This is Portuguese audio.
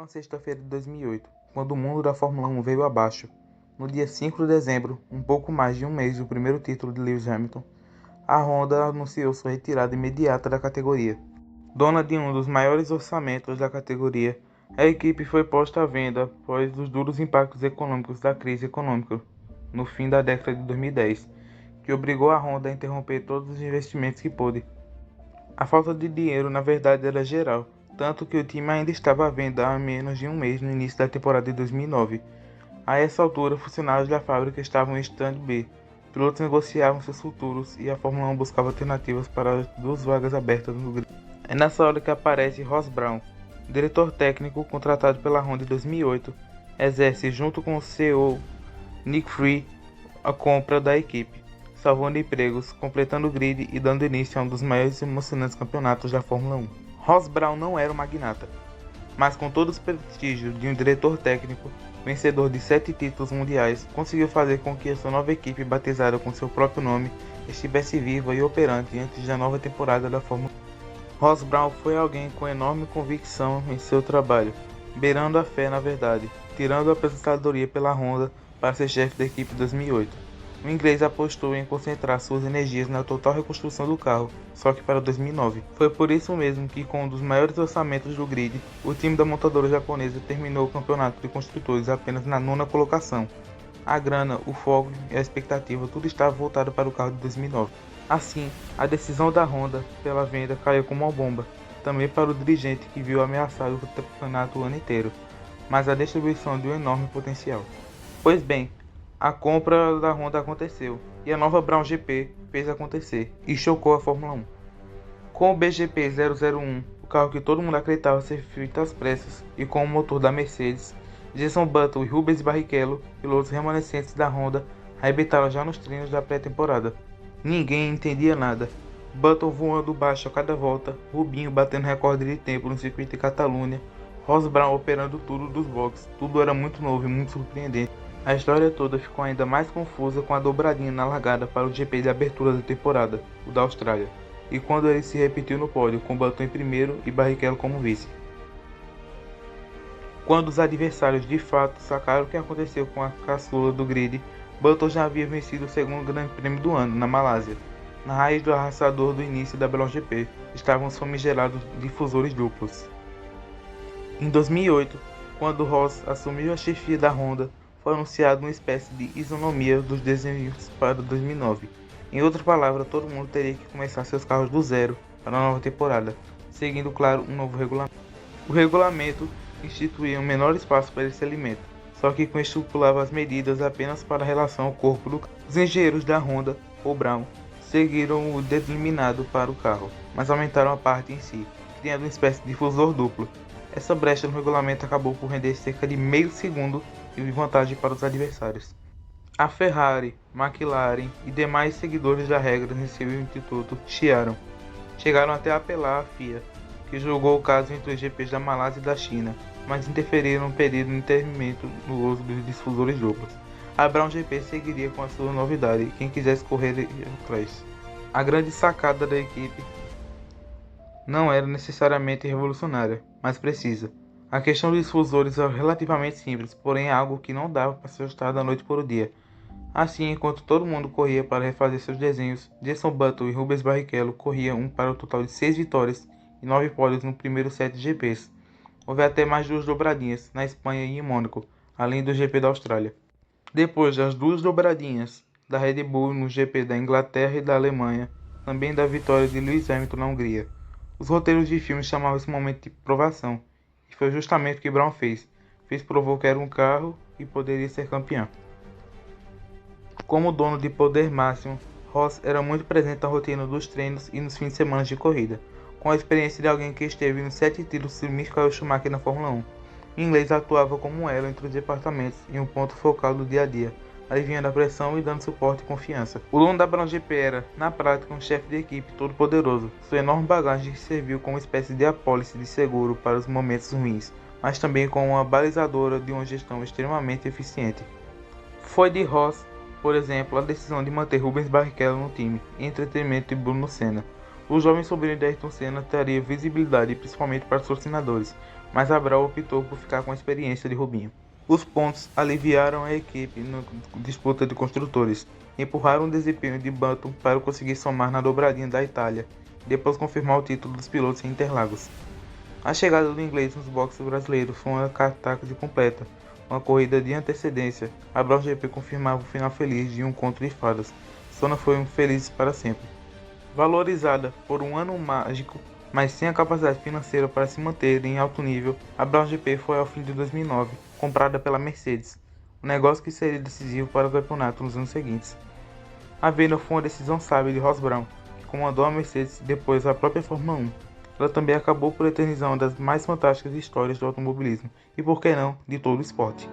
uma sexta-feira de 2008, quando o mundo da Fórmula 1 veio abaixo. No dia 5 de dezembro, um pouco mais de um mês do primeiro título de Lewis Hamilton, a Honda anunciou sua retirada imediata da categoria. Dona de um dos maiores orçamentos da categoria, a equipe foi posta à venda após os duros impactos econômicos da crise econômica no fim da década de 2010, que obrigou a Honda a interromper todos os investimentos que pôde. A falta de dinheiro, na verdade, era geral, tanto que o time ainda estava à venda há menos de um mês no início da temporada de 2009. A essa altura, funcionários da fábrica estavam em stand-by, pilotos negociavam seus futuros e a Fórmula 1 buscava alternativas para as duas vagas abertas no grid. É nessa hora que aparece Ross Brawn, diretor técnico contratado pela Honda em 2008, exerce junto com o CEO Nick Free a compra da equipe, salvando empregos, completando o grid e dando início a um dos maiores e emocionantes campeonatos da Fórmula 1. Ross Brawn não era um magnata, mas com todo o prestígio de um diretor técnico, vencedor de 7 títulos mundiais, conseguiu fazer com que a sua nova equipe, batizada com seu próprio nome, estivesse viva e operante antes da nova temporada da Fórmula 1. Ross Brawn foi alguém com enorme convicção em seu trabalho, beirando a fé na verdade, tirando a aposentadoria pela Honda para ser chefe da equipe em 2008. O inglês apostou em concentrar suas energias na total reconstrução do carro, só que para 2009. Foi por isso mesmo que, com um dos maiores orçamentos do grid, o time da montadora japonesa terminou o campeonato de construtores apenas na 9ª colocação. A grana, o foco e a expectativa, tudo estava voltado para o carro de 2009. Assim, a decisão da Honda pela venda caiu como uma bomba, também para o dirigente que viu ameaçado o campeonato o ano inteiro, mas a distribuição de um enorme potencial. Pois bem, a compra da Honda aconteceu, e a nova Brawn GP fez acontecer, e chocou a Fórmula 1. Com o BGP 001, o carro que todo mundo acreditava ser feito às pressas, e com o motor da Mercedes, Jenson Button e Rubens Barrichello, pilotos remanescentes da Honda, arrebentaram já nos treinos da pré-temporada. Ninguém entendia nada. Button voando baixo a cada volta, Rubinho batendo recorde de tempo no circuito de Catalunha, Ross Brawn operando tudo dos boxes. Tudo era muito novo e muito surpreendente. A história toda ficou ainda mais confusa com a dobradinha na largada para o GP de abertura da temporada, o da Austrália, e quando ele se repetiu no pódio, com Button em primeiro e Barrichello como vice. Quando os adversários de fato sacaram o que aconteceu com a caçula do grid, Button já havia vencido o segundo grande prêmio do ano, na Malásia. Na raiz do arrasador do início da Brawn GP, estavam os famigerados difusores duplos. Em 2008, quando Ross assumiu a chefia da Honda, foi anunciado uma espécie de isonomia dos desenhos para 2009. Em outra palavra, todo mundo teria que começar seus carros do zero para a nova temporada, seguindo, claro, um novo regulamento. O regulamento instituía um menor espaço para esse alimento, só que estipulava as medidas apenas para a relação ao corpo do carro. Os engenheiros da Honda, ou Brawn, seguiram o determinado para o carro, mas aumentaram a parte em si, criando uma espécie de difusor duplo. Essa brecha no regulamento acabou por render cerca de meio segundo de vantagem para os adversários. A Ferrari, McLaren e demais seguidores da regra nesse instituto chiaram. Chegaram até a apelar à FIA, que julgou o caso entre os GPs da Malásia e da China, mas interferiram no pedido de interditamento no uso dos difusores duplos. A Brawn GP seguiria com a sua novidade, quem quisesse correr atrás. A grande sacada da equipe não era necessariamente revolucionária, mas precisa. A questão dos difusores é relativamente simples, porém é algo que não dava para ser ajustado da noite para o dia. Assim, enquanto todo mundo corria para refazer seus desenhos, Jenson Button e Rubens Barrichello corriam para o total de 6 vitórias e 9 pódios no primeiro 7 GPs. Houve até mais 2 dobradinhas, na Espanha e em Mônaco, além do GP da Austrália. Depois das 2 dobradinhas da Red Bull no GP da Inglaterra e da Alemanha, também da vitória de Lewis Hamilton na Hungria. Os roteiros de filmes chamavam esse momento de provação, e foi justamente o que Brawn fez. Provou que era um carro e poderia ser campeão. Como dono de poder máximo, Ross era muito presente na rotina dos treinos e nos fins de semana de corrida, com a experiência de alguém que esteve nos 7 títulos de Michael Schumacher na Fórmula 1. O inglês atuava como um elo entre os departamentos e um ponto focal do dia a dia, aliviando a pressão e dando suporte e confiança. O dono da Brawn GP era, na prática, um chefe de equipe todo poderoso. Sua enorme bagagem serviu como uma espécie de apólice de seguro para os momentos ruins, mas também como uma balizadora de uma gestão extremamente eficiente. Foi de Ross, por exemplo, a decisão de manter Rubens Barrichello no time, em entretenimento de Bruno Senna. O jovem sobrinho de Ayrton Senna teria visibilidade principalmente para os patrocinadores, mas Abreu optou por ficar com a experiência de Rubinho. Os pontos aliviaram a equipe na disputa de construtores, empurraram o desempenho de Button para conseguir somar na dobradinha da Itália, e depois confirmar o título dos pilotos em Interlagos. A chegada do inglês nos boxes brasileiros foi uma catástrofe completa, uma corrida de antecedência. A Brown GP confirmava o final feliz de um conto de fadas. Sona foi um feliz para sempre. Valorizada por um ano mágico, mas sem a capacidade financeira para se manter em alto nível, a Brown GP foi ao fim de 2009, comprada pela Mercedes, um negócio que seria decisivo para o campeonato nos anos seguintes. A venda foi uma decisão sábia de Ross Brawn, que comandou a Mercedes e depois a própria Fórmula 1. Ela também acabou por eternizar uma das mais fantásticas histórias do automobilismo e, por que não, de todo o esporte.